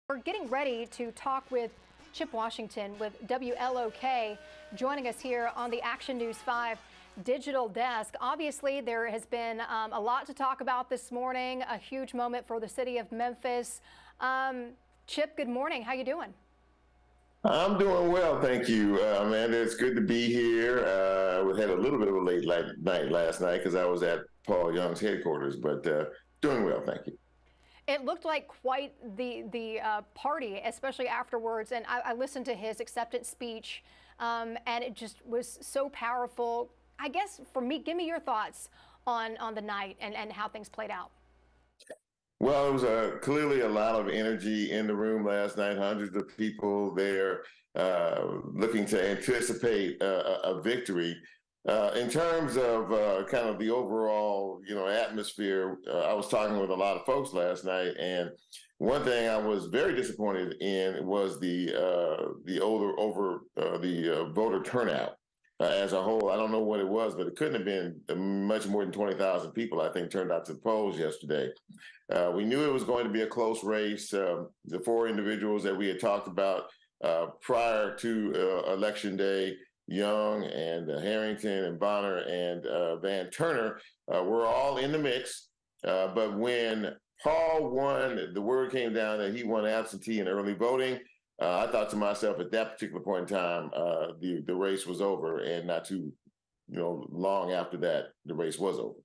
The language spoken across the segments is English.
We're getting ready to talk with Chip Washington with WLOK, joining us here on the Action News 5 digital desk. Obviously, there has been a lot to talk about this morning, a huge moment for the city of Memphis. Chip, good morning. How you doing? I'm doing well, thank you, Amanda. It's good to be here. We had a little bit of a night last night because I was at Paul Young's headquarters, but doing well, thank you. It looked like quite the party, especially afterwards. And I listened to his acceptance speech, and it just was so powerful. I guess for me, give me your thoughts on the night and how things played out. Well, it was clearly a lot of energy in the room last night. Hundreds of people there looking to anticipate a victory. In terms of kind of the overall, atmosphere, I was talking with a lot of folks last night, and one thing I was very disappointed in was the voter turnout as a whole. I don't know what it was, but it couldn't have been much more than 20,000 people, I think, turned out to the polls yesterday. We knew it was going to be a close race. The four individuals that we had talked about prior to Election Day, Young and Harrington and Bonner and Van Turner, were all in the mix. But when Paul won, the word came down that he won absentee and early voting. I thought to myself at that particular point in time, the race was over, and not too long after that, the race was over.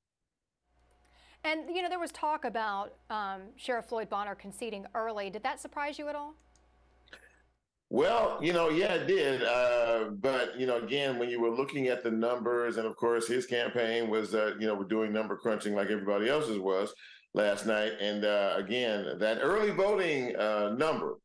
And, there was talk about Sheriff Floyd Bonner conceding early. Did that surprise you at all? Well, yeah, it did. But, again, when you were looking at the numbers, and of course, his campaign was, we're doing number crunching like everybody else's was last night. And again, that early voting number,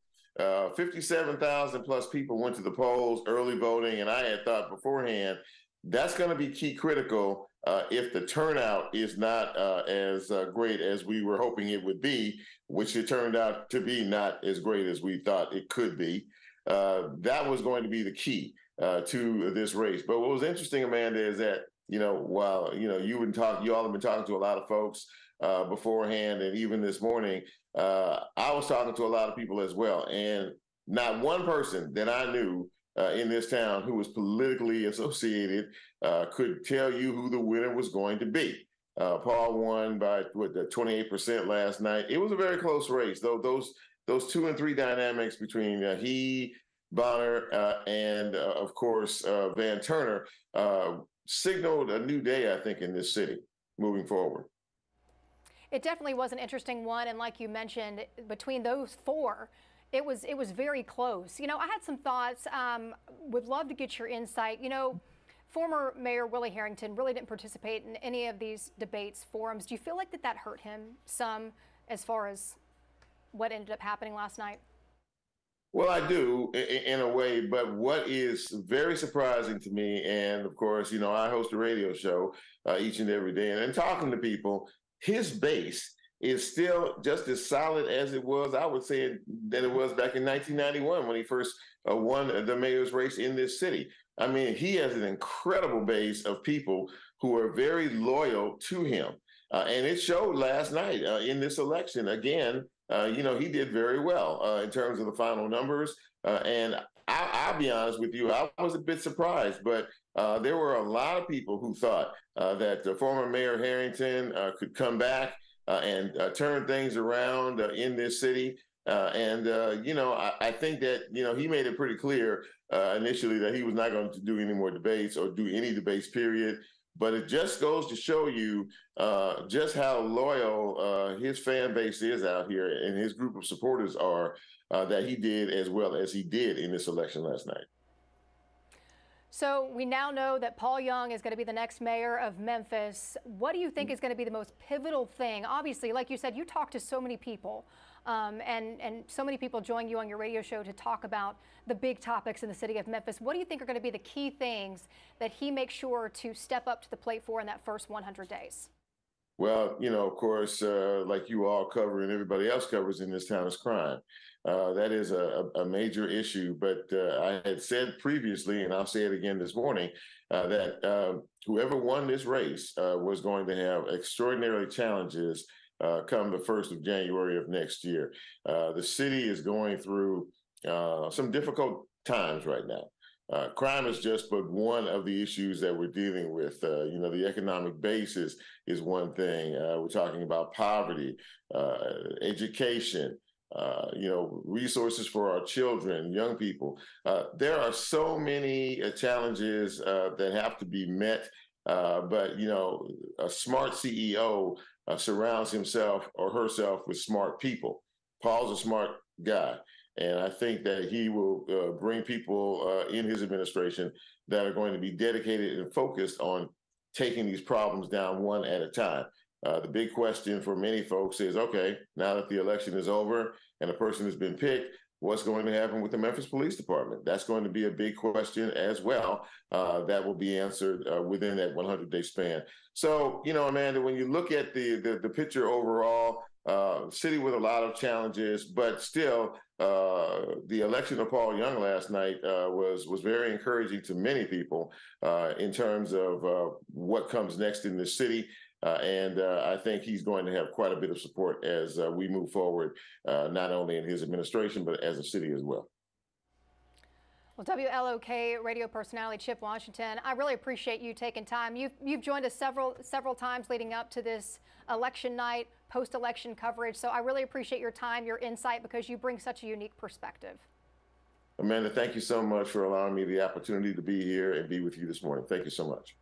57,000 plus people went to the polls early voting. And I had thought beforehand, that's going to be key critical if the turnout is not as great as we were hoping it would be, which it turned out to be not as great as we thought it could be. That was going to be the key to this race. But what was interesting, Amanda, is that, while, you all have been talking to a lot of folks beforehand, and even this morning, I was talking to a lot of people as well. And not one person that I knew in this town who was politically associated could tell you who the winner was going to be. Paul won by 28% last night. It was a very close race, though. Those 2 and 3 dynamics between he, Bonner, and of course Van Turner signaled a new day, I think, in this city moving forward. It definitely was an interesting one, and like you mentioned, between those four, it was very close. I had some thoughts. Would love to get your insight. Former Mayor Willie Harrington really didn't participate in any of these debates, forums. Do you feel like that hurt him some as far as what ended up happening last night? Well, I do in a way, but what is very surprising to me, and of course, I host a radio show each and every day, and talking to people, his base is still just as solid as it was, I would say, than it was back in 1991 when he first won the mayor's race in this city. I mean, he has an incredible base of people who are very loyal to him. And it showed last night in this election. Again, he did very well in terms of the final numbers. And I'll be honest with you, I was a bit surprised, but there were a lot of people who thought that the former Mayor Harrington could come back and turn things around in this city. I think that, he made it pretty clear initially that he was not going to do any more debates or do any debates, period. But it just goes to show you just how loyal his fan base is out here and his group of supporters are, that he did as well as he did in this election last night. So we now know that Paul Young is going to be the next mayor of Memphis. What do you think is going to be the most pivotal thing? Obviously, like you said, you talk to so many people, and so many people join you on your radio show to talk about the big topics in the city of Memphis. What do you think are going to be the key things that he makes sure to step up to the plate for in that first 100 days? Well, of course, like you all cover and everybody else covers in this town, is crime. That is a major issue. But I had said previously, and I'll say it again this morning, that whoever won this race was going to have extraordinary challenges come the 1st of January of next year. The city is going through some difficult times right now. Crime is just but one of the issues that we're dealing with. The economic base is one thing. We're talking about poverty, education, resources for our children, young people. There are so many challenges that have to be met. But a smart CEO surrounds himself or herself with smart people. Paul's a smart guy. And I think that he will bring people in his administration that are going to be dedicated and focused on taking these problems down one at a time. The big question for many folks is, okay, now that the election is over and a person has been picked, what's going to happen with the Memphis Police Department? That's going to be a big question as well. That will be answered within that 100-day span. So, Amanda, when you look at the picture overall, city with a lot of challenges, but still, the election of Paul Young last night was very encouraging to many people in terms of what comes next in the city. And I think he's going to have quite a bit of support as we move forward, not only in his administration, but as a city as well. Well, WLOK radio personality Chip Washington, I really appreciate you taking time. You've joined us several times leading up to this election night, post-election coverage. So I really appreciate your time, your insight, because you bring such a unique perspective. Amanda, thank you so much for allowing me the opportunity to be here and be with you this morning. Thank you so much.